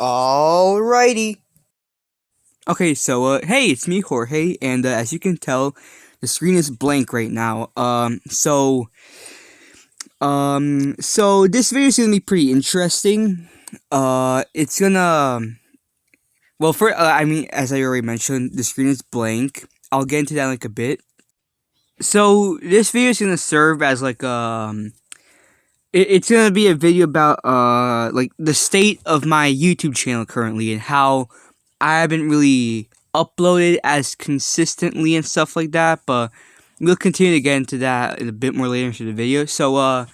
Alrighty. Okay, so hey, it's me, Jorge, and as you can tell, the screen is blank right now. So this video is gonna be pretty interesting. It's gonna, as I already mentioned, the screen is blank. I'll get into that in like a bit. So this video is gonna serve as like it's gonna be a video about like the state of my YouTube channel currently and how I haven't really uploaded as consistently and stuff like that, but we'll continue to get into that a bit more later into the video. So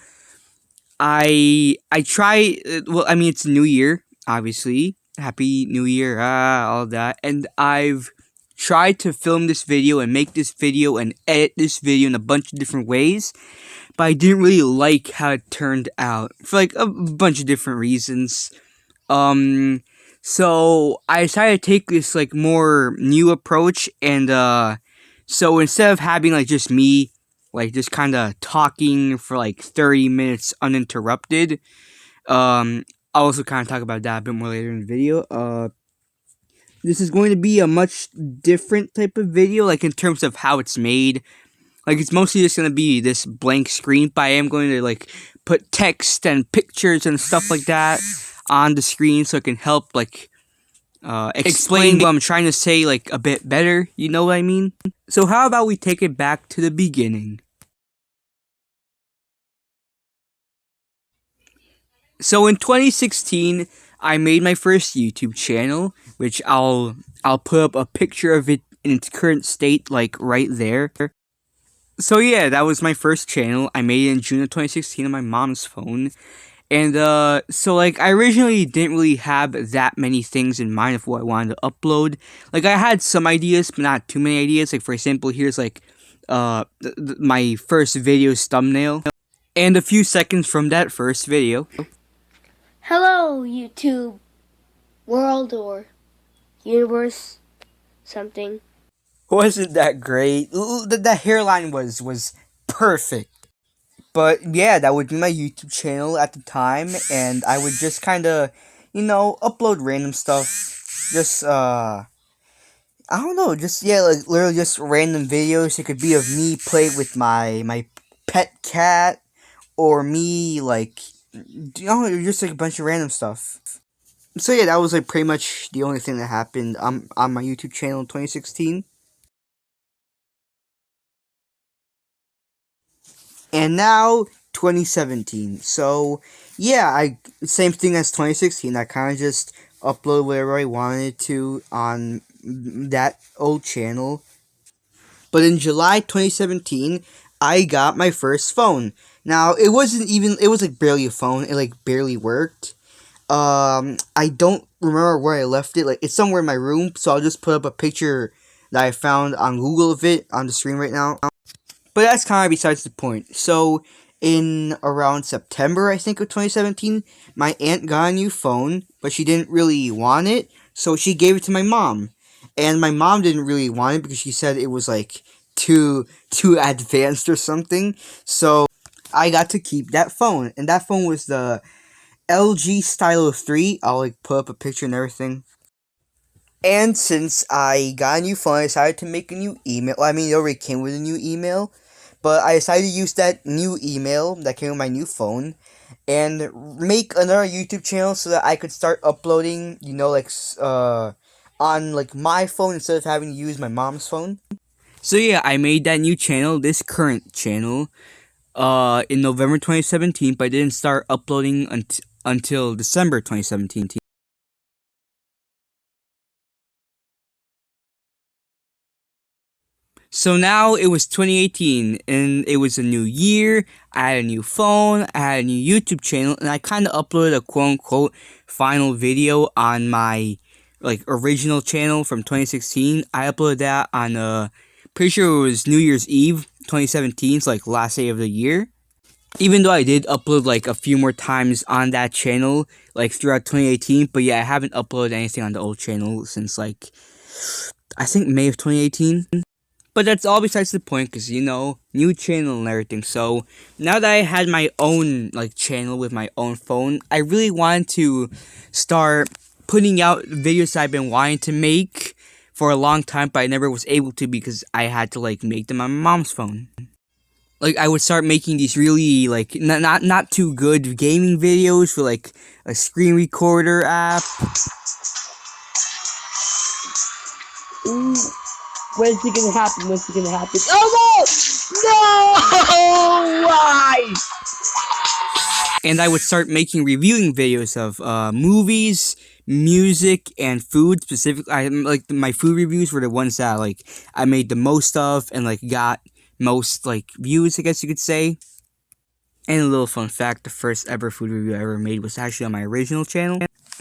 I try, it's New Year, obviously. Happy New Year, all that. And I've tried to film this video and make this video and edit this video in a bunch of different ways, but I didn't really like how it turned out for like a bunch of different reasons. So I decided to take this like more new approach, and so instead of having like just me like just kind of talking for like 30 minutes uninterrupted, I'll also kind of talk about that a bit more later in the video. This is going to be a much different type of video, like in terms of how it's made. Like, it's mostly just going to be this blank screen, but I am going to, like, put text and pictures and stuff like that on the screen so it can help, like, explain what I'm trying to say, like, a bit better. You know what I mean? So how about we take it back to the beginning? So in 2016, I made my first YouTube channel, which I'll put up a picture of it in its current state, like, right there. So yeah, that was my first channel. I made it in June of 2016 on my mom's phone. And so like I originally didn't really have that many things in mind of what I wanted to upload. Like I had some ideas, but not too many ideas. Like for example, here's like my first video's thumbnail. And a few seconds from that first video. Hello, YouTube world or universe something. Wasn't that great? The hairline was perfect. But yeah, that would be my YouTube channel at the time, and I would just kind of, upload random stuff. Just I don't know, just yeah, like literally just random videos. It could be of me playing with my pet cat, or me like, just like a bunch of random stuff. So yeah, that was like pretty much the only thing that happened on my YouTube channel in 2016. And now 2017. So yeah, same thing as 2016. I kind of just upload whatever I wanted to on that old channel. But in July 2017, I got my first phone. Now it was like barely a phone. It like barely worked. I don't remember where I left it. Like it's somewhere in my room. So I'll just put up a picture that I found on Google of it on the screen right now. But that's kind of besides the point. So, in around September, I think, of 2017, my aunt got a new phone, but she didn't really want it, so she gave it to my mom. And my mom didn't really want it because she said it was, like, too advanced or something. So, I got to keep that phone. And that phone was the LG Stylo 3. I'll, like, put up a picture and everything. And since I got a new phone, I decided to make a new email. Well, I mean, it already came with a new email, but I decided to use that new email that came with my new phone and make another YouTube channel so that I could start uploading, on, like, my phone instead of having to use my mom's phone. So yeah, I made that new channel, this current channel, in November 2017, but I didn't start uploading until December 2017. So now it was 2018, and it was a new year. I had a new phone, I had a new YouTube channel, and I kind of uploaded a quote-unquote final video on my, like, original channel from 2016. I uploaded that on, pretty sure it was New Year's Eve, 2017, so, like, last day of the year. Even though I did upload, like, a few more times on that channel, like, throughout 2018, but yeah, I haven't uploaded anything on the old channel since, like, I think May of 2018. But that's all besides the point, because, new channel and everything. So, now that I had my own, like, channel with my own phone, I really wanted to start putting out videos that I've been wanting to make for a long time, but I never was able to because I had to like make them on my mom's phone. Like I would start making these really like not too good gaming videos for like a screen recorder app. Ooh, when's it gonna happen? When's it gonna happen? Oh no! No! Why? And I would start making reviewing videos of movies, music, and food. Specifically, I like my food reviews were the ones that like I made the most of and like got most like views, I guess you could say. And a little fun fact: the first ever food review I ever made was actually on my original channel.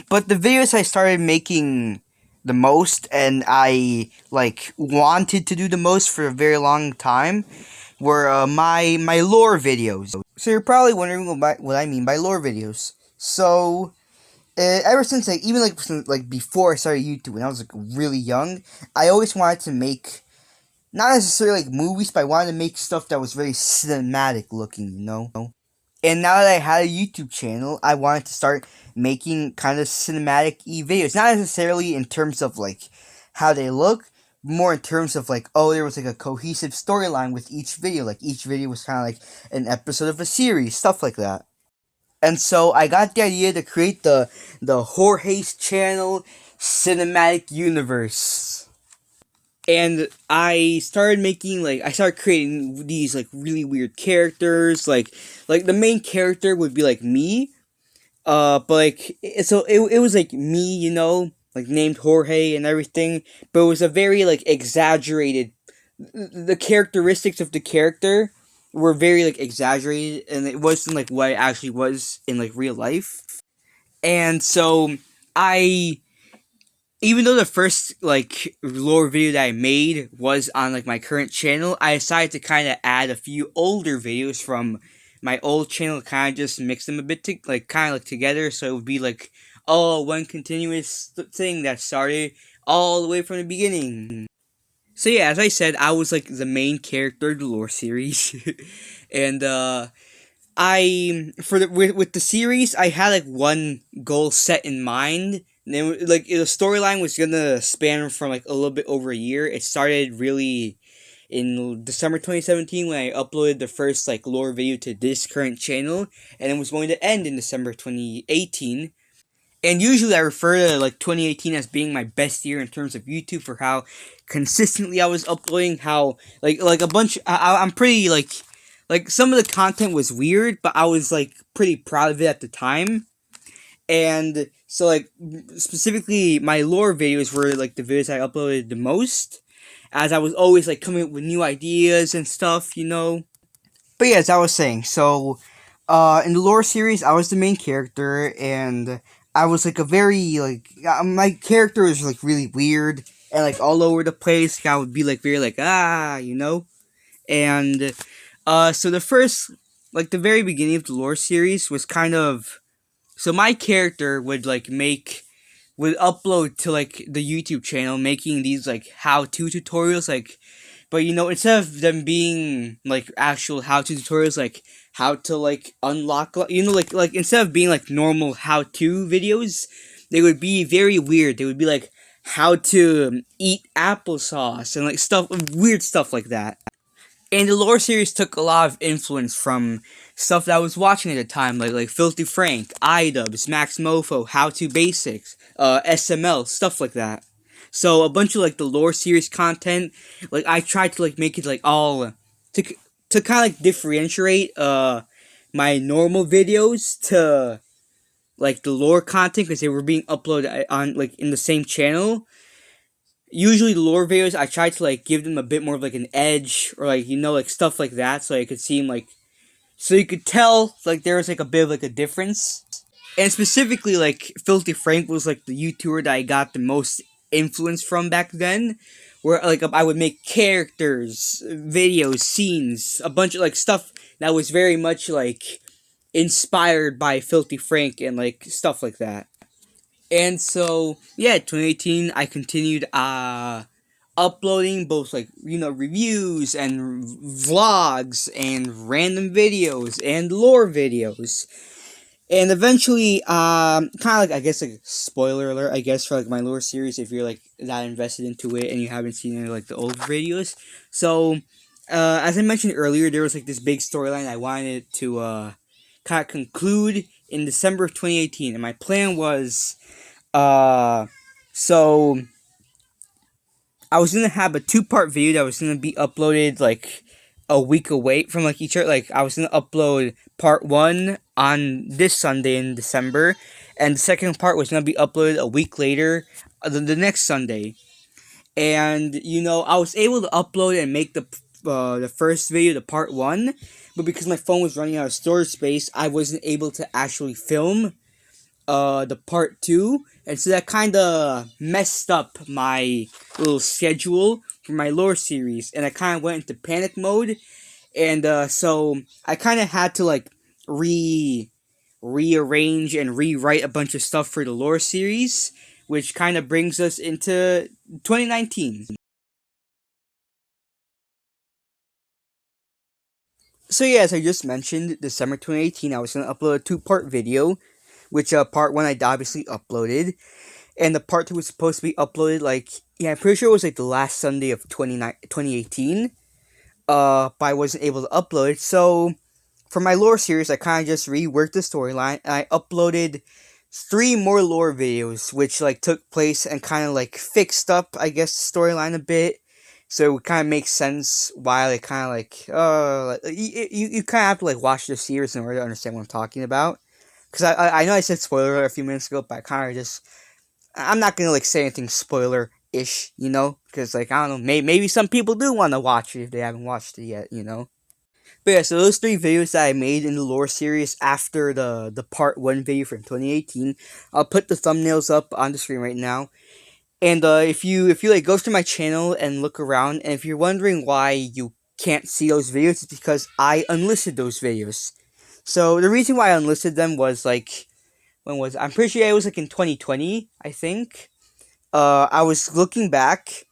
But the videos I started making the most, and I like wanted to do the most for a very long time, were my lore videos. So you're probably wondering what I mean by lore videos. So ever since like even like like before I started YouTube when I was like really young, I always wanted to make not necessarily like movies, but I wanted to make stuff that was very cinematic looking, you know. And now that I had a YouTube channel, I wanted to start making kind of cinematic videos. Not necessarily in terms of like how they look, more in terms of like, oh, there was like a cohesive storyline with each video. Like each video was kind of like an episode of a series, stuff like that. And so I got the idea to create the Jorge's channel cinematic universe. And I started making like I started creating these like really weird characters. Like the main character would be like me. But like so it was like me, you know, like named Jorge and everything. But it was a very like exaggerated. The characteristics of the character were very like exaggerated, and it wasn't like what it actually was in like real life. And so I even though the first like lore video that I made was on like my current channel, I decided to kind of add a few older videos from my old channel, kind of just mix them a bit to like kind of like together, so it would be like oh one continuous thing that started all the way from the beginning. So yeah, as I said, I was like the main character of the lore series, and I for the with the series, I had like one goal set in mind. And then, like the storyline was gonna span from like a little bit over a year. It started really in December 2017 when I uploaded the first like lore video to this current channel, and it was going to end in December 2018. And usually I refer to like 2018 as being my best year in terms of YouTube for how consistently I was uploading. How like a bunch. I'm pretty like some of the content was weird, but I was like pretty proud of it at the time. And so like specifically my lore videos were like the videos I uploaded the most, as I was always like coming up with new ideas and stuff, you know. But yeah, as I was saying, so in the lore series, I was the main character, and I was like a very like my character was like really weird and like all over the place. I would be like very like you know, and so the first like the very beginning of the lore series was kind of so my character would like make would upload to like the YouTube channel making these like how-to tutorials like but you know instead of them being like actual how-to tutorials like how to like unlock you know like instead of being like normal how-to videos they would be very weird. They would be like how to eat applesauce and like stuff weird stuff like that. And the lore series took a lot of influence from stuff that I was watching at the time, like Filthy Frank, iDubbbz, Max Mofo, How To Basics, SML, stuff like that. So a bunch of like the lore series content, like I tried to like make it like all to kind of like differentiate my normal videos to like the lore content because they were being uploaded on like in the same channel. Usually the lore videos I try to like give them a bit more of like an edge or like you know like stuff like that so it could seem like so you could tell like there was like a bit of like a difference. And specifically like Filthy Frank was like the YouTuber that I got the most influence from back then, where like I would make characters, videos, scenes, a bunch of like stuff that was very much like inspired by Filthy Frank and like stuff like that. And so yeah, 2018 I continued uploading both like you know reviews and vlogs and random videos and lore videos. And eventually, kind of like, I guess, like, spoiler alert, I guess, for like my lore series, if you're like that invested into it and you haven't seen any like the old videos. So, as I mentioned earlier, there was like this big storyline I wanted to kind of conclude in December of 2018, and my plan was, uh, so I was gonna have a two-part video that was gonna be uploaded like a week away from like each other. Like, I was gonna upload part one on this Sunday in December, and the second part was gonna be uploaded a week later, the next Sunday. And I was able to upload and make the first video, the part one, but because my phone was running out of storage space, I wasn't able to actually film the part two, and so that kind of messed up my little schedule for my lore series, and I kind of went into panic mode, and so I kind of had to like rearrange and rewrite a bunch of stuff for the lore series, which kind of brings us into 2019. So yeah, as I just mentioned, December 2018, I was gonna upload a two-part video, which part one I obviously uploaded, and the part two was supposed to be uploaded like, yeah, I'm pretty sure it was like the last Sunday of 2018. But I wasn't able to upload it. So for my lore series, I kind of just reworked the storyline, and I uploaded three more lore videos, which like took place and kind of like fixed up, I guess, the storyline a bit. So it kind of makes sense why they kind of like, you kind of have to like watch the series in order to understand what I'm talking about. Because I know I said spoiler alert a few minutes ago, but I kind of just, I'm not gonna like say anything spoiler ish, because like, I don't know, maybe some people do want to watch it if they haven't watched it yet. But yeah, so those three videos that I made in the lore series after the part one video from 2018, I'll put the thumbnails up on the screen right now. And if you like go through my channel and look around, and if you're wondering why you can't see those videos, it's because I unlisted those videos. So the reason why I unlisted them was like, I'm pretty sure it was like in 2020, I think. I was looking back,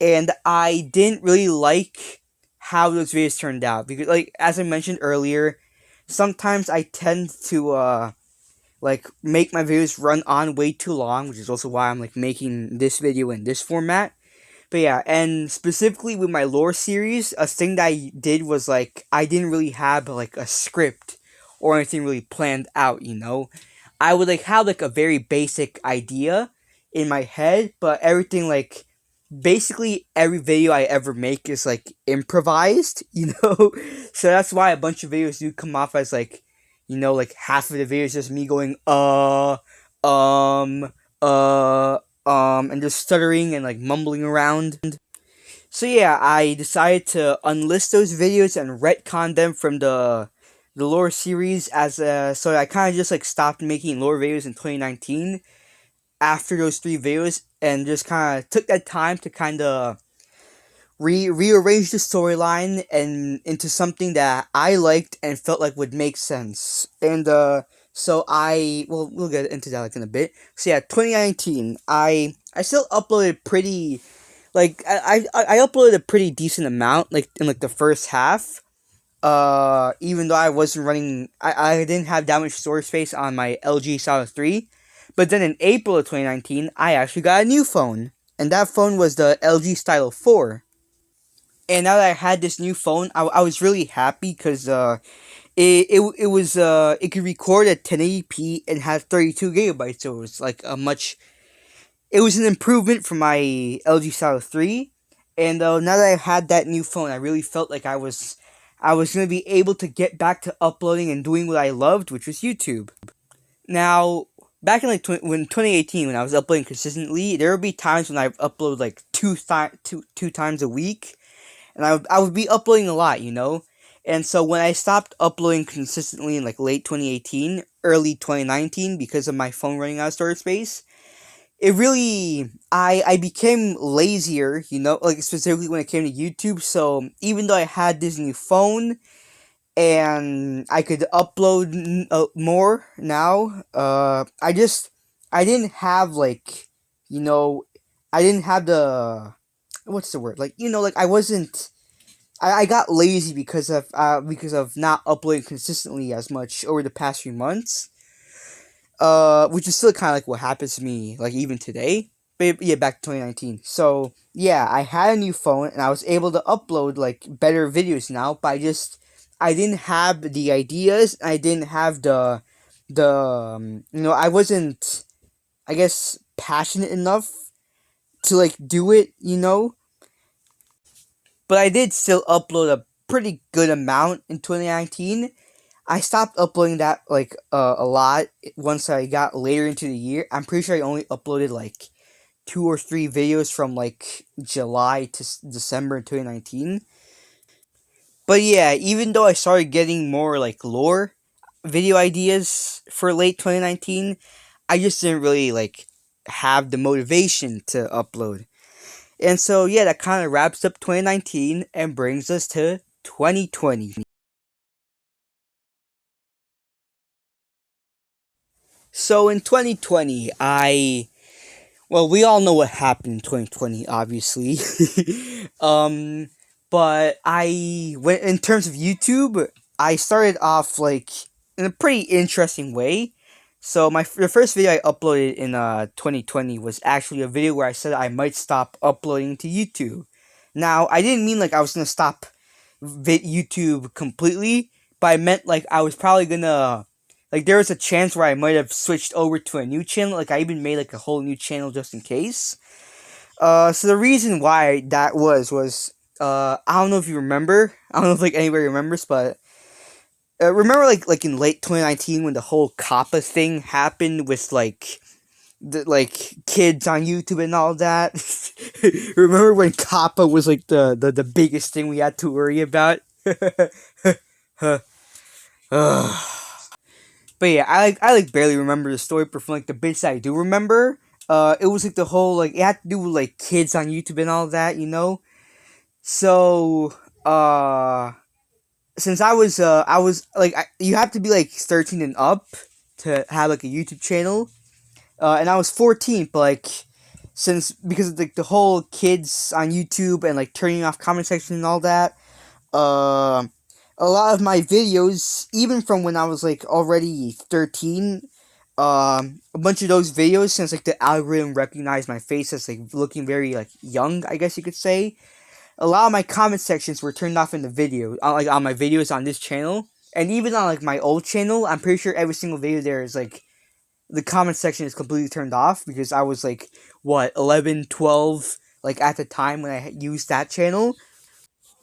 and I didn't really like how those videos turned out, because, like, as I mentioned earlier, sometimes I tend to like make my videos run on way too long, which is also why I'm like making this video in this format. But yeah, and specifically with my lore series, a thing that I did was like, I didn't really have like a script or anything really planned out. I would like have like a very basic idea in my head, but everything like, basically every video I ever make is like improvised. So that's why a bunch of videos do come off as like, like half of the video is just me going um uh and just stuttering and like mumbling around. So yeah, I decided to unlist those videos and retcon them from the lore series, as so I kind of just like stopped making lore videos in 2019 after those three videos, and just kind of took that time to kind of rearrange the storyline and into something that I liked and felt like would make sense. And so we'll get into that like in a bit. So yeah, 2019, I still uploaded pretty, like, I uploaded a pretty decent amount, like in like the first half. Even though I wasn't running, I didn't have that much storage space on my LG Style 3. But then in April of 2019, I actually got a new phone. And that phone was the LG Style 4. And now that I had this new phone, I was really happy because it could record at 1080p and had 32 gigabytes, so it was like it was an improvement from my LG Style 3. And now that I had that new phone, I really felt like I was gonna be able to get back to uploading and doing what I loved, which was YouTube. Now, back in like 2018, when I was uploading consistently, there would be times when I would upload like two times a week, and I would be uploading a lot. And so when I stopped uploading consistently in like late 2018, early 2019, because of my phone running out of storage space, it really, I became lazier, like specifically when it came to YouTube. So even though I had this new phone and I could upload more now, I didn't have like, you know, I didn't have the, what's the word? Like, like I wasn't, I got lazy because of not uploading consistently as much over the past few months. which is still kind of like what happens to me like even today. But yeah, back to 2019. So yeah, I had a new phone and I was able to upload like better videos now. But I didn't have the ideas. I didn't have I wasn't, I guess, passionate enough to like do it. But I did still upload a pretty good amount in 2019. I stopped uploading that like a lot once I got later into the year. I'm pretty sure I only uploaded like two or three videos from like July to December 2019. But yeah, even though I started getting more like lore video ideas for late 2019, I just didn't really like have the motivation to upload. And so yeah, that kind of wraps up 2019 and brings us to 2020. So in 2020, well, we all know what happened in 2020, obviously. um, but I went in terms of YouTube. I started off like in a pretty interesting way. So the first video I uploaded in 2020 was actually a video where I said I might stop uploading to YouTube. Now I didn't mean like I was gonna stop YouTube completely, but I meant like I was probably gonna, like, there was a chance where I might have switched over to a new channel. Like I even made like a whole new channel just in case. So the reason why that was I don't know if you remember. I don't know if like anybody remembers, but remember like in late 2019 when the whole Kappa thing happened with like the like kids on YouTube and all that. Remember when Kappa was like the biggest thing we had to worry about? But yeah, I like barely remember the story, but from like the bits I do remember, it was like the whole like it had to do with like kids on YouTube and all that. So since I was like you have to be like 13 and up to have like a YouTube channel, and I was 14, but like since because of like the whole kids on YouTube and like turning off comment section and all that, uh, a lot of my videos, even from when I was like already 13, a bunch of those videos, since like the algorithm recognized my face as like looking very like young, I guess you could say, a lot of my comment sections were turned off in the video, like on my videos on this channel, and even on like my old channel, I'm pretty sure every single video there is like the comment section is completely turned off because I was like what 11, 12, like at the time when I used that channel.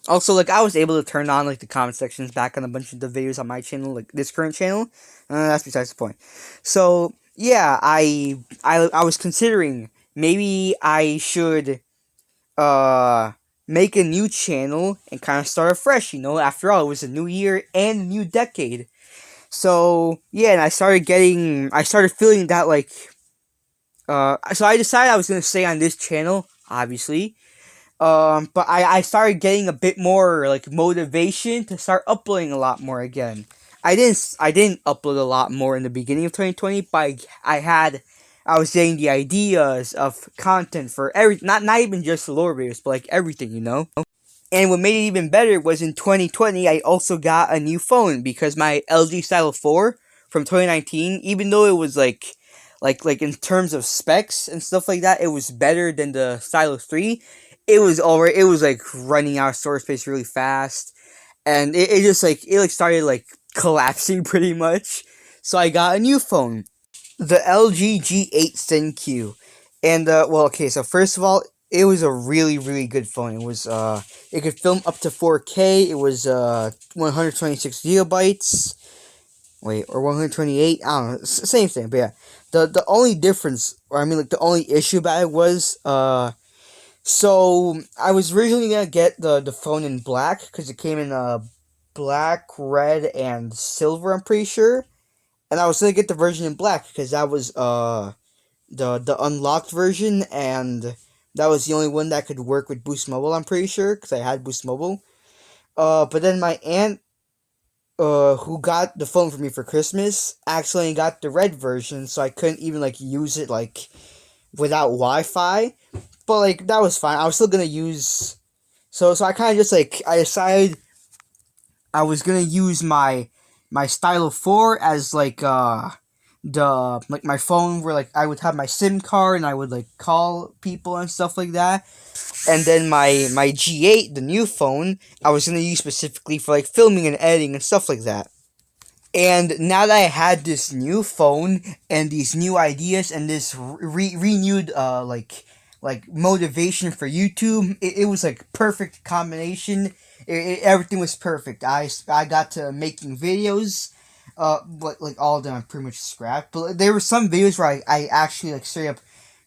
Also, like I was able to turn on like the comment sections back on a bunch of the videos on my channel, like this current channel. That's besides the point. So yeah, I was considering maybe I should uh make a new channel and kind of start afresh. After all, it was a new year and a new decade. So yeah, and I started feeling that like so I decided I was gonna stay on this channel, obviously. But I started getting a bit more like motivation to start uploading a lot more again. I didn't upload a lot more in the beginning of 2020, but I was getting the ideas of content for not even just lore videos, but like everything. And what made it even better was in 2020, I also got a new phone because my LG Style 4 from 2019, even though it was like in terms of specs and stuff like that, it was better than the Stylus 3. It was like running out of storage space really fast, and it just like started like collapsing pretty much. So I got a new phone, the LG G8 SenQ. And well, okay, so first of all, it was a really really good phone. It could film up to 4K. It was 126 gigabytes. Wait, or 128? I don't know. Same thing, but yeah. The only difference, or I mean like the only issue about it was so I was originally gonna get the phone in black because it came in black, red, and silver. I'm pretty sure, and I was gonna get the version in black because that was the unlocked version, and that was the only one that could work with Boost Mobile. I'm pretty sure because I had Boost Mobile. But then my aunt, who got the phone for me for Christmas, actually got the red version, so I couldn't even like use it like without Wi-Fi. But like that was fine. I was still gonna use. So I kind of just like I decided I was gonna use my Stylo 4 as like the like my phone where like I would have my SIM card and I would like call people and stuff like that. And then my G8, the new phone, I was gonna use specifically for like filming and editing and stuff like that. And now that I had this new phone and these new ideas and this renewed motivation for YouTube, it was like perfect combination. Everything was perfect. I got to making videos, but like all of them I pretty much scrapped. But there were some videos where I actually like straight up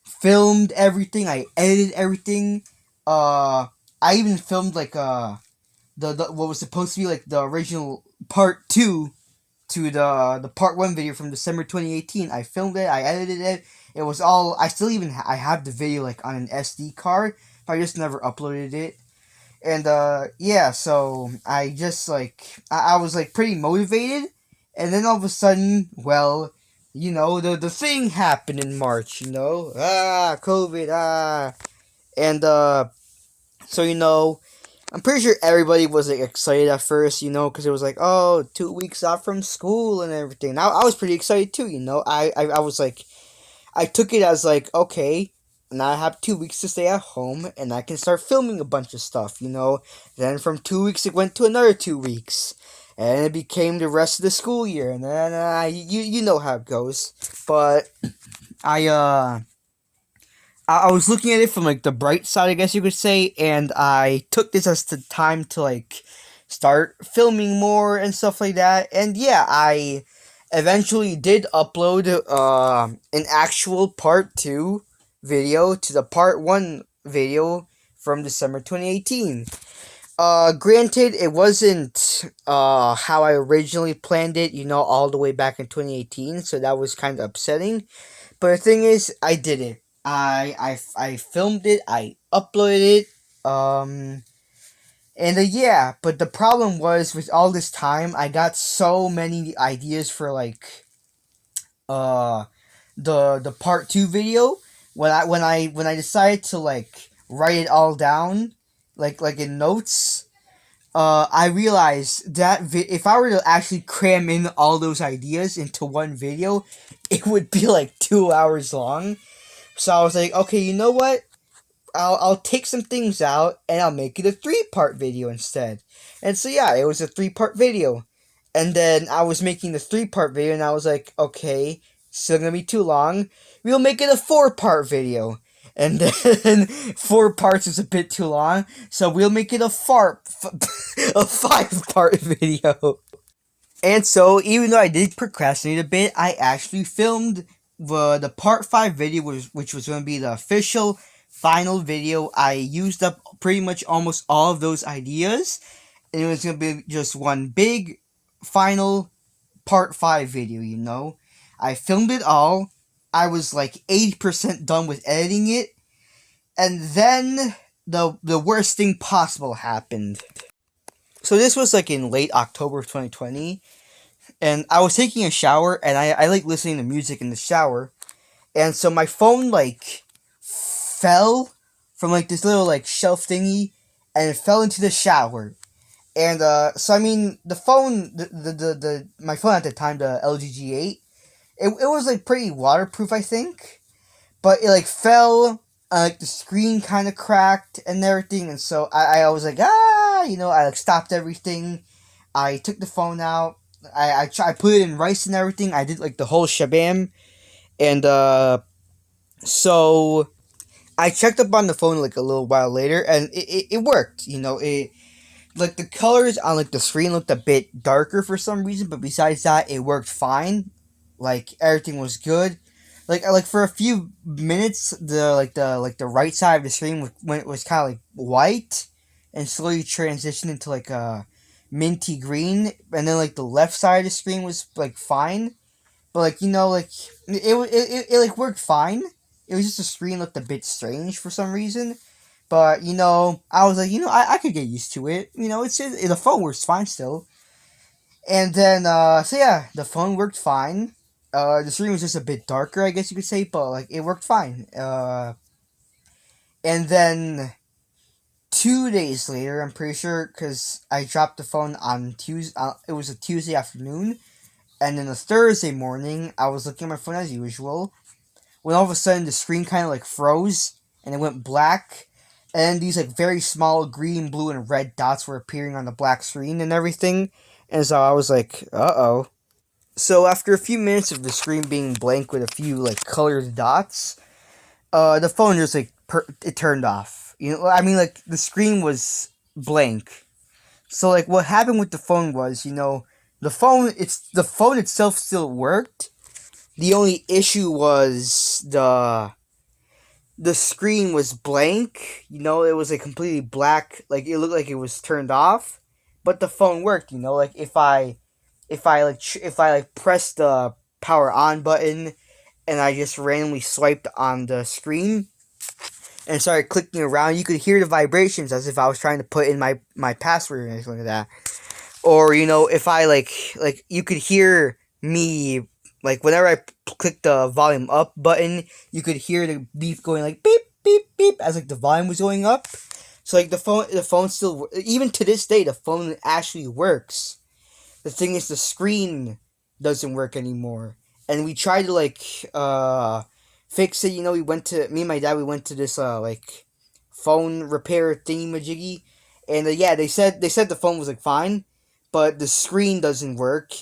filmed everything. I edited everything. I even filmed like the what was supposed to be like the original part two to the part one video from December 2018. I filmed it, I edited it. It was all. I still even I have the video like on an SD card. I just never uploaded it. And yeah, so I just like I was like pretty motivated, and then all of a sudden, well, the thing happened in March. COVID and so I'm pretty sure everybody was like excited at first, because it was like, oh, 2 weeks off from school and everything. I was pretty excited too, I was like, I took it as like, okay, now I have 2 weeks to stay at home and I can start filming a bunch of stuff. Then from 2 weeks it went to another 2 weeks, and it became the rest of the school year, and then you know how it goes. But I I was looking at it from like the bright side, I guess you could say, and I took this as the time to like start filming more and stuff like that. And yeah, I eventually did upload an actual part two video to the part one video from December 2018. Granted, it wasn't how I originally planned it, all the way back in 2018, so that was kind of upsetting. But the thing is, I did it. I filmed it. I uploaded it. And yeah. But the problem was with all this time, I got so many ideas for like uh the part two video. When I decided to like write it all down, like in notes. I realized that if I were to actually cram in all those ideas into one video, it would be like 2 hours long. So I was like, okay, you know what? I'll take some things out and I'll make it a 3-part video instead. And so yeah, it was a 3-part video. And then I was making the 3-part video and I was like, okay, still gonna be too long. We'll make it a 4-part video. And then 4 parts is a bit too long, so we'll make it a 5-part video. And so, even though I did procrastinate a bit, I actually filmed the part 5 video, which was going to be the official final video. I used up pretty much almost all of those ideas, and it was going to be just one big final part 5 video. I filmed it all. I was like 80% done with editing it, and then the worst thing possible happened. So this was like in late October of 2020, and I was taking a shower, and I like listening to music in the shower, and so my phone like fell from like this little like shelf thingy, and it fell into the shower. And so I mean the phone, the my phone at the time, the LG G8, it was like pretty waterproof, I think, but it like fell. Like the screen kind of cracked and everything, and so I was like, I like stopped everything. I took the phone out. I put it in rice and everything. I did like the whole shabam, and so I checked up on the phone like a little while later, and it worked. It like the colors on like the screen looked a bit darker for some reason, but besides that, it worked fine. Like everything was good. Like for a few minutes, the right side of the screen was kind of like white, and slowly transitioned into like a minty green, and then like the left side of the screen was like fine, but like like it like worked fine. It was just the screen looked a bit strange for some reason, but I was like I could get used to it. The phone works fine still, and then so yeah, the phone worked fine. The screen was just a bit darker, I guess you could say, but like it worked fine. And then 2 days later, I'm pretty sure, because I dropped the phone on Tuesday. It was a Tuesday afternoon, And then the Thursday morning, I was looking at my phone as usual, when all of a sudden the screen kind of like froze and it went black, and these like very small green, blue, and red dots were appearing on the black screen and everything. And so I was like, uh oh. So after a few minutes of the screen being blank with a few like colored dots, the phone just like it turned off. You know, I mean, like the screen was blank. So like what happened with the phone was, the phone itself still worked. The only issue was the screen was blank. You know, it was like completely black. Like it looked like it was turned off, but the phone worked. You know, like if I like pressed the power on button and I just randomly swiped on the screen and started clicking around, you could hear the vibrations as if I was trying to put in my password or anything like that. Or if I like you could hear me like whenever I click the volume up button, you could hear the beep going like beep beep beep as like the volume was going up. So like the phone still, even to this day, the phone actually works. The thing is, the screen doesn't work anymore, and we tried to fix it. We went to me and my dad. We went to this like phone repair thingy majiggy, and yeah, they said the phone was like fine, but the screen doesn't work,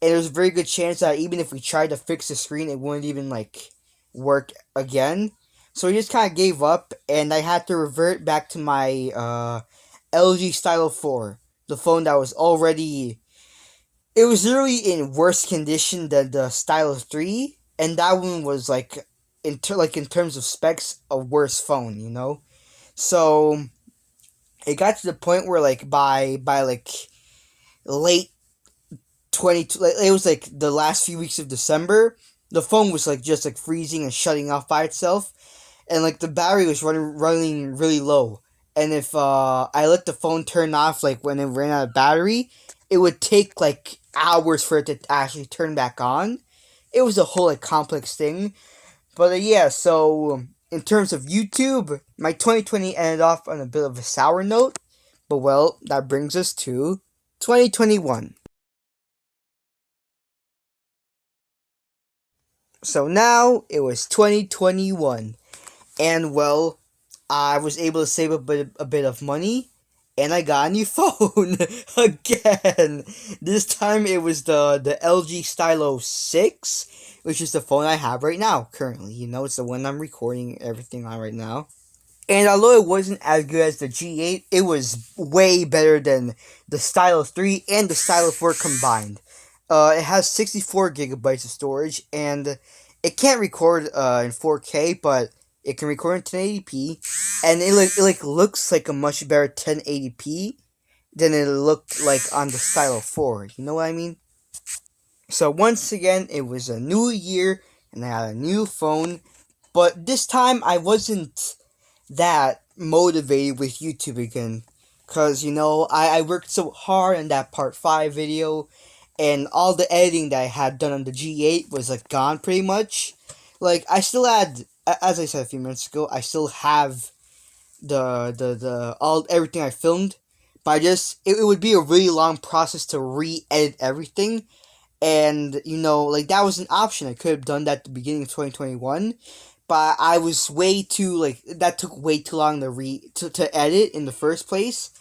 and there's a very good chance that even if we tried to fix the screen, it wouldn't even like work again. So we just kind of gave up, and I had to revert back to my LG Stylo 4, the phone that was already, it was literally in worse condition than the Stylus 3, and that one was like in terms of specs a worse phone, So it got to the point where like by like late 22, like, it was like the last few weeks of December, the phone was like just like freezing and shutting off by itself, and like the battery was running really low. And if I let the phone turn off, like when it ran out of battery, it would take like hours for it to actually turn back on. It was a whole like complex thing. But yeah, so in terms of YouTube, my 2020 ended off on a bit of a sour note. But well, that brings us to 2021. So now it was 2021. And well, I was able to save a bit of money, and I got a new phone again. This time it was the LG Stylo 6, which is the phone I have right now currently. It's the one I'm recording everything on right now. And although it wasn't as good as the G8, it was way better than the Stylus 3 and the Stylus 4 combined. It has 64 gigabytes of storage, and it can't record in 4K, but it can record in 1080p, and it looks like a much better 1080p than it looked like on the Stylus 4. You know what I mean? So once again, it was a new year, and I had a new phone, but this time I wasn't that motivated with YouTube again. Because, I worked so hard on that part 5 video, and all the editing that I had done on the G8 was, like, gone pretty much. Like, I still had, as I said a few minutes ago, I still have everything I filmed, but it would be a really long process to re-edit everything, and, like, that was an option. I could have done that at the beginning of 2021, but I was way too, like, that took way too long to edit in the first place.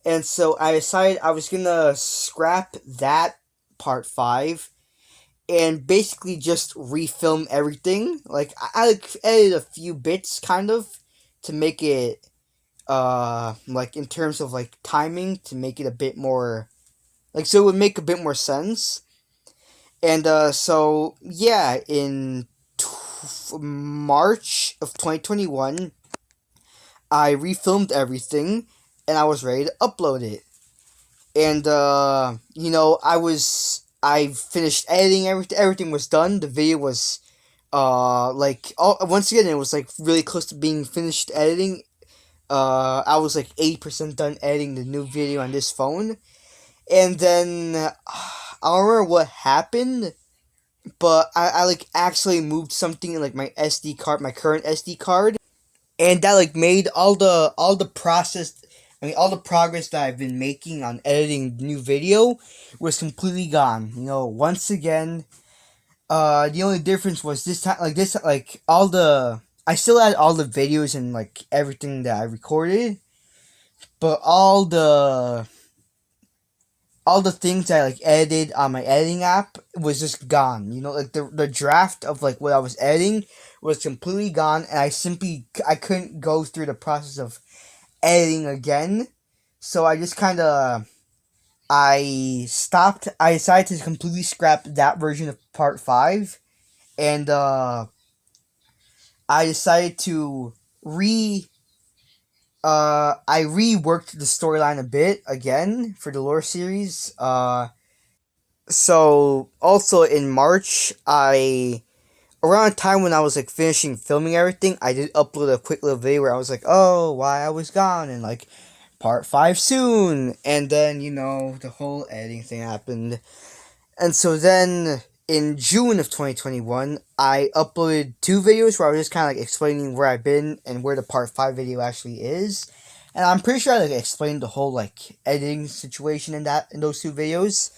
And so I decided I was gonna scrap that part 5 and basically just refilm everything. Like, I like edited a few bits kind of to make it like in terms of like timing, to make it a bit more, like, so it would make a bit more sense. And so yeah, in March of 2021, I refilmed everything and I was ready to upload it. And I finished editing everything. Everything was done. The video was once again, it was like really close to being finished editing. I was like 80% done editing the new video on this phone. And then I don't remember what happened, but I like actually moved something in like my SD card, my current SD card, and that like made all the process I mean, all the progress that I've been making on editing the new video was completely gone. Once again, the only difference was this time, like all the I still had all the videos and like everything that I recorded, but all the things I like edited on my editing app was just gone. Like the draft of like what I was editing was completely gone, and I couldn't go through the process of editing again. So I just kind of I stopped. I decided to completely scrap that version of part 5, and I decided to I reworked the storyline a bit again for the lore series. So also in March, I around the time when I was like finishing filming everything, I did upload a quick little video where I was like, "Oh, why I was gone," and like part 5 soon. And then the whole editing thing happened, and so then in June of 2021, I uploaded 2 videos where I was just kind of like explaining where I've been and where the part 5 video actually is. And I'm pretty sure I like explained the whole like editing situation in those 2 videos.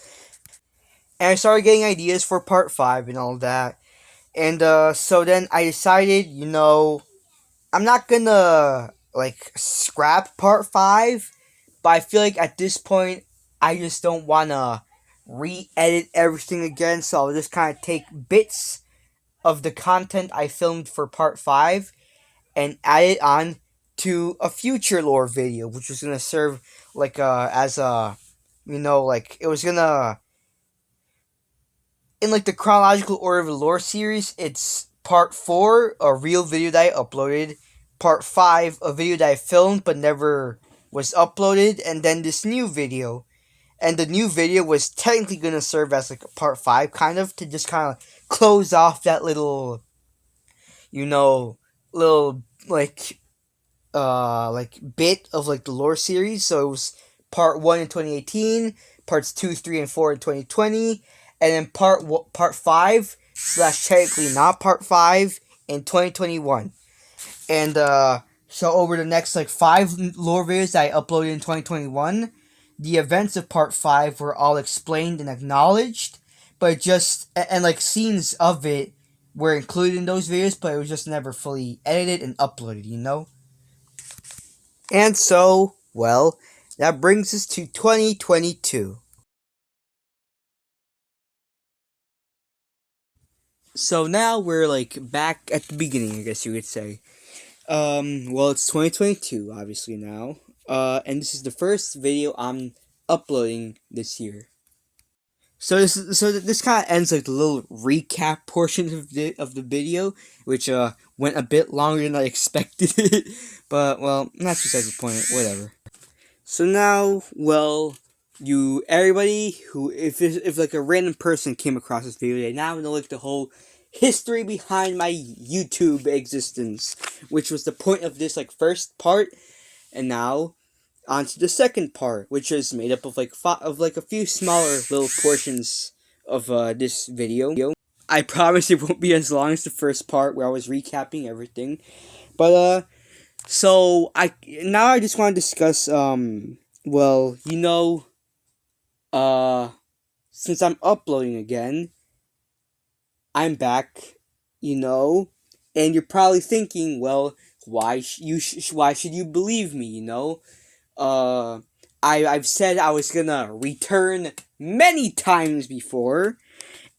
And I started getting ideas for part 5 and all that. And so then I decided, I'm not gonna like scrap part 5, but I feel like at this point I just don't wanna re-edit everything again, so I'll just kind of take bits of the content I filmed for part 5 and add it on to a future lore video, which was gonna serve like as a like it was gonna in like the chronological order of the lore series. It's part 4, a real video that I uploaded, part 5, a video that I filmed but never was uploaded, and then this new video. And the new video was technically gonna serve as like a part 5, kind of, to just kind of close off that little, you know, little like bit of like the lore series. So it was part 1 in 2018, parts 2, 3, and 4 in 2020, and then part 5 slash technically not part 5 in 2021. And so over the next like 5 lore videos that I uploaded in 2021, the events of part 5 were all explained and acknowledged, but and like scenes of it were included in those videos, but it was just never fully edited and uploaded. And so, well, that brings us to 2022. So now we're like back at the beginning, I guess you could say. Well, it's 2022, obviously now. And this is the first video I'm uploading this year. So this kind of ends like the little recap portion of the video, which went a bit longer than I expected. But well, that's besides the point. Whatever. So now, well, everybody who if like a random person came across this video, they now know like the whole history behind my YouTube existence, which was the point of this like first part, and now on to the second part, which is made up of like a few smaller little portions of this video. I promise it won't be as long as the first part where I was recapping everything, but so I just want to discuss well, since I'm uploading again, I'm back, and you're probably thinking, well, why should you believe me? Uh, I've said I was gonna return many times before,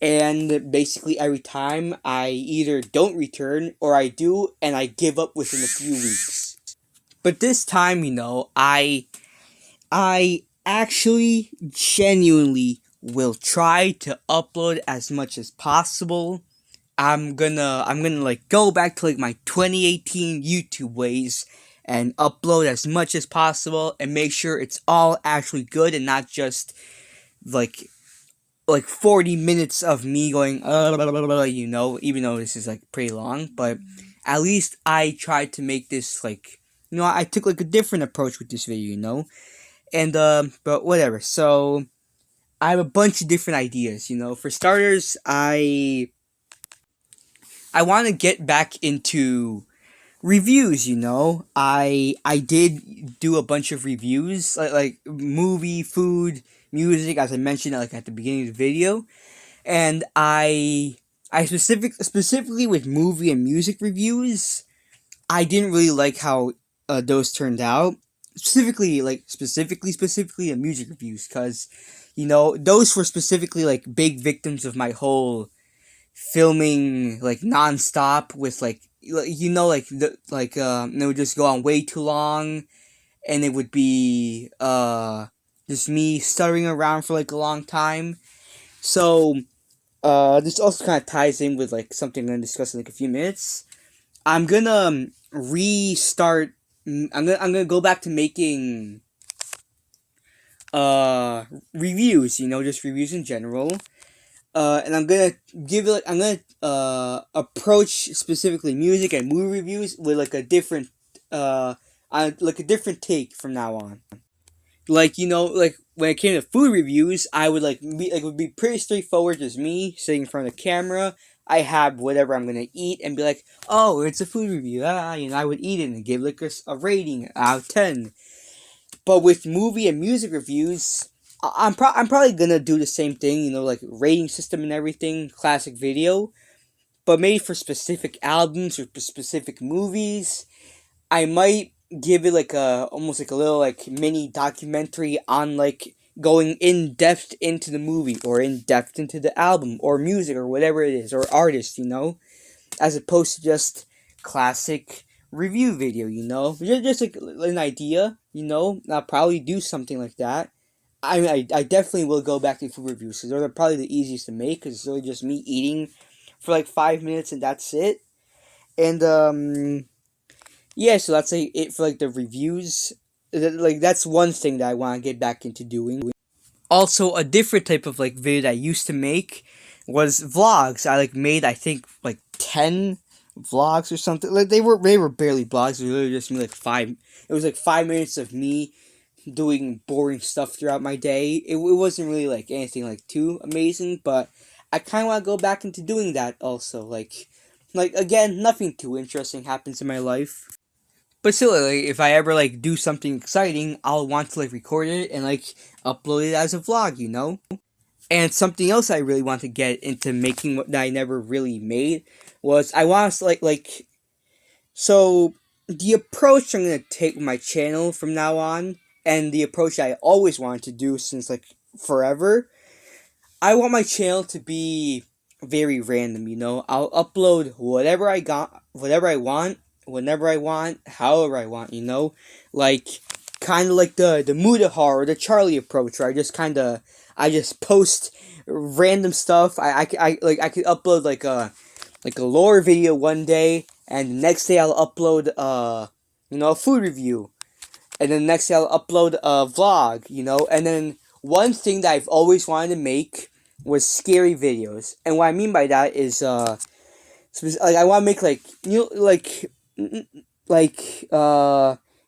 and basically every time I either don't return or I do and I give up within a few weeks. But this time, I actually genuinely will try to upload as much as possible. I'm gonna like go back to like my 2018 YouTube ways and upload as much as possible and make sure it's all actually good and not just like 40 minutes of me going even though this is like pretty long, but at least I tried to make this like I took like a different approach with this video. And but whatever. So I have a bunch of different ideas. For starters, I want to get back into reviews. I did do a bunch of reviews, like movie, food, music, as I mentioned like at the beginning of the video. And I specifically with movie and music reviews, I didn't really like how those turned out. Specifically the music reviews, because those were specifically like big victims of my whole filming like nonstop with they would just go on way too long, and it would be just me stuttering around for like a long time. So this also kind of ties in with like something I'm gonna discuss in like a few minutes. I'm gonna restart. I'm gonna go back to making reviews. Just reviews in general. And I'm gonna approach specifically music and movie reviews with like a different like a different take from now on. Like like when it came to food reviews, I would it would be pretty straightforward, just me sitting in front of the camera. I have whatever I'm gonna eat and be like, oh, it's a food review. I would eat it and give like a rating out of 10. But with movie and music reviews, I'm probably gonna do the same thing. Like rating system and everything, classic video. But maybe for specific albums or specific movies, I might give it like a almost like a little like mini documentary on like going in depth into the movie or in depth into the album or music or whatever it is or artist, as opposed to just classic review video, just like an idea, I'll probably do something like that. I definitely will go back to food reviews because those are probably the easiest to make because it's really just me eating for like 5 minutes and that's it. And yeah, so that's like it for like the reviews. Like that's one thing that I want to get back into doing. Also, a different type of like video that I used to make was vlogs. I like made I think like 10 vlogs or something. Like they were barely vlogs. It was literally just me like five. It was like 5 minutes of me doing boring stuff throughout my day. It wasn't really like anything like too amazing, but I kind of want to go back into doing that also. Like again, nothing too interesting happens in my life. But still, like, if I ever like do something exciting, I'll want to like record it and like upload it as a vlog. And something else I really want to get into making that I never really made was I want to so the approach I'm gonna take with my channel from now on, and the approach I always wanted to do since like forever, I want my channel to be very random, I'll upload whatever I want, whenever I want, however I want, Like, kind of like the Mudahar or the Charlie approach, where I just post random stuff. I could upload like a lore video one day, and the next day I'll upload a food review, and then the next day I'll upload a vlog, and then one thing that I've always wanted to make was scary videos, and what I mean by that is like I want to make like like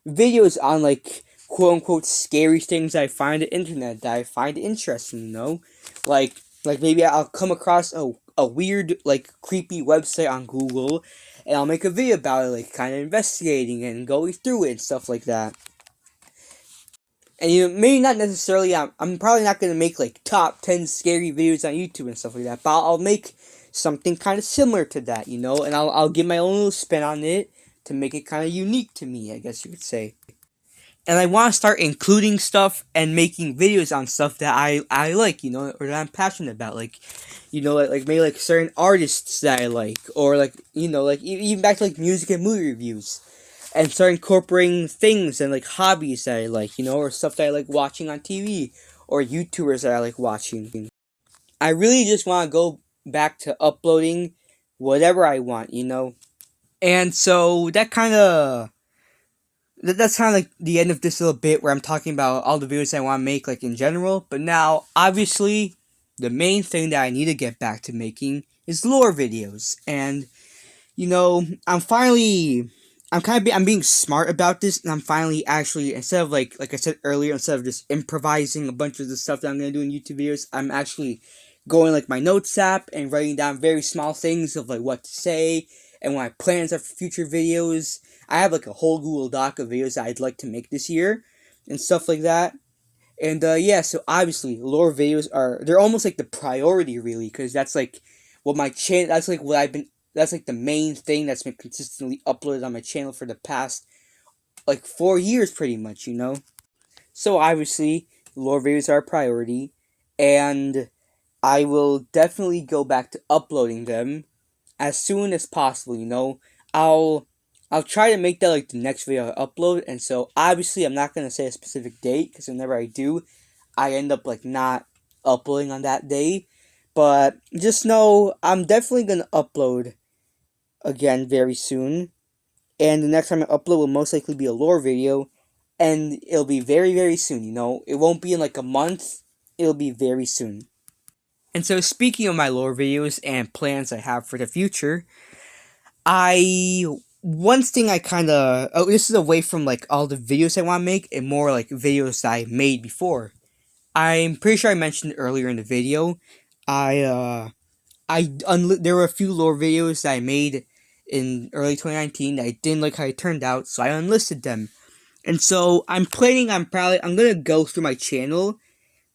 videos on like quote unquote scary things I find on the internet that I find interesting, like maybe I'll come across a weird like creepy website on Google, and I'll make a video about it, like kind of investigating and going through it and stuff like that. And maybe not necessarily. I'm probably not gonna make like top 10 scary videos on YouTube and stuff like that. But I'll make something kind of similar to that, and I'll give my own little spin on it to make it kind of unique to me, I guess you could say. And I want to start including stuff and making videos on stuff that I like, or that I'm passionate about, like maybe like certain artists that I like, or like like even back to like music and movie reviews, and start incorporating things and like hobbies that I like, or stuff that I like watching on TV, or YouTubers that I like watching. I really just want to go back to uploading whatever I want, And so that's kind of like the end of this little bit where I'm talking about all the videos I want to make, like in general. But now, obviously, the main thing that I need to get back to making is lore videos. And, I'm being smart about this, and I'm finally actually, instead of like I said earlier, instead of just improvising a bunch of the stuff that I'm going to do in YouTube videos, I'm actually going like my notes app and writing down very small things of like what to say and what my plans are for future videos. I have like a whole Google Doc of videos that I'd like to make this year and stuff like that. And yeah, so obviously lore videos they're almost like the priority really, because that's like what my channel that's like what I've been that's like the main thing that's been consistently uploaded on my channel for the past like 4 years pretty much, you know. So obviously lore videos are a priority, and I will definitely go back to uploading them as soon as possible, you know. I'll I'll try to make that like the next video I upload, and so obviously I'm not gonna say a specific date because whenever I do, I end up like not uploading on that day. But just know I'm definitely gonna upload again very soon, and the next time I upload will most likely be a lore video, and it'll be very very soon. You know, it won't be in like a month. It'll be very soon. And so speaking of my lore videos and plans I have for the future, I one thing I kind of this is away from like all the videos I want to make and more like videos that I made before. I'm pretty sure I mentioned earlier in the video. I there were a few lore videos that I made in early 2019 that I didn't like how it turned out, so I unlisted them. And so I'm gonna go through my channel.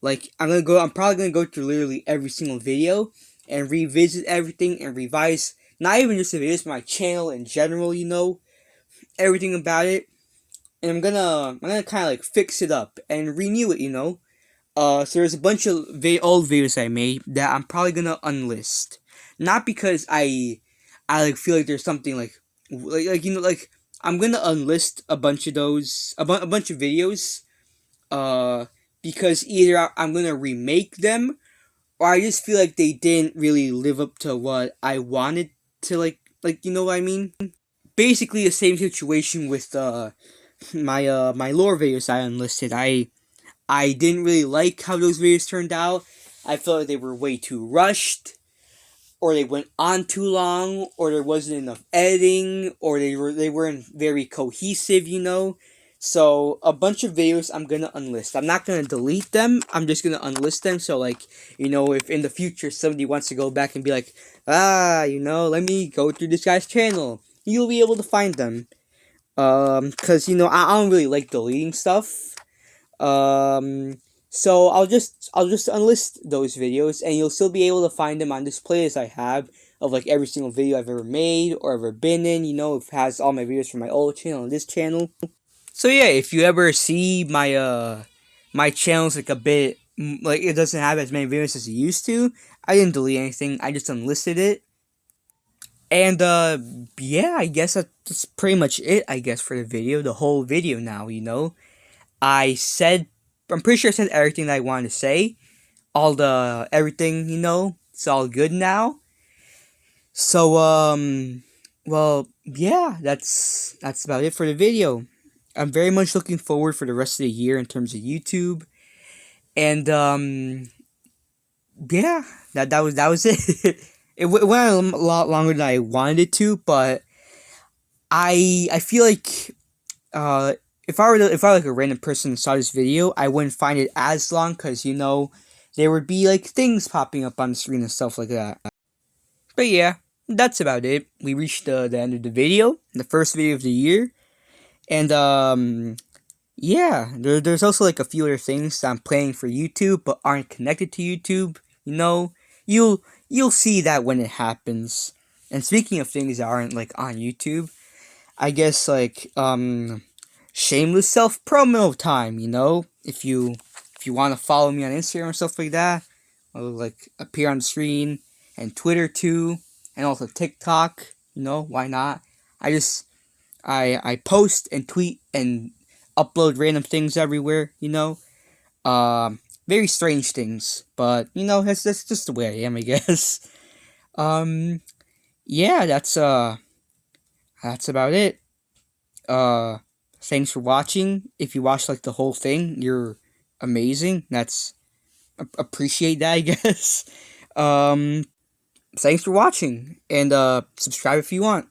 Like I'm probably gonna go through literally every single video and revisit everything and revise not even just the videos, but my channel in general. You know, everything about it, and I'm gonna kind of like fix it up and renew it. You know, so there's a bunch of old videos I made that I'm probably gonna unlist. Not because I like feel like there's something like you know like I'm gonna unlist a bunch of those a bunch of videos. Uh, because either I'm gonna remake them, or I just feel like they didn't really live up to what I wanted to like you know what I mean. Basically the same situation with my lore videos I unlisted. I didn't really like how those videos turned out. I felt like they were way too rushed, or they went on too long, or there wasn't enough editing, or they weren't very cohesive, you know. So a bunch of videos I'm gonna unlist. I'm not gonna delete them. I'm just gonna unlist them. So like you know, if in the future somebody wants to go back and be like, you know, let me go through this guy's channel, you'll be able to find them. Cause you know I don't really like deleting stuff. Um, so I'll just unlist those videos, and you'll still be able to find them on this playlist I have of like every single video I've ever made or ever been in. You know, it has all my videos from my old channel and this channel. So yeah, if you ever see my channel's like a bit like it doesn't have as many videos as it used to, I didn't delete anything. I just unlisted it. And yeah, I guess that's pretty much it. I guess for the video, the whole video now. You know. I said, I'm pretty sure I said everything that I wanted to say. Everything, you know, it's all good now. So, well, yeah, that's about it for the video. I'm very much looking forward for the rest of the year in terms of YouTube. And, yeah, that was it. Went a lot longer than I wanted it to, but I feel like if I were like a random person saw this video, I wouldn't find it as long because you know there would be like things popping up on the screen and stuff like that. But yeah, that's about it. We reached the end of the video, the first video of the year, and yeah, there's also like a few other things that I'm planning for YouTube but aren't connected to YouTube. You know, you'll see that when it happens. And speaking of things that aren't like on YouTube, I guess like shameless self promo time, you know? If you want to follow me on Instagram or stuff like that, I'll like appear on the screen, and Twitter too, and also TikTok, you know, why not? I just I post and tweet and upload random things everywhere, you know? Very strange things, but you know, that's just the way I am, I guess. Um yeah, that's about it. Uh, Thanks for watching. If you watched like the whole thing, you're amazing. That's appreciate that, I guess. Um, Thanks for watching, and subscribe if you want.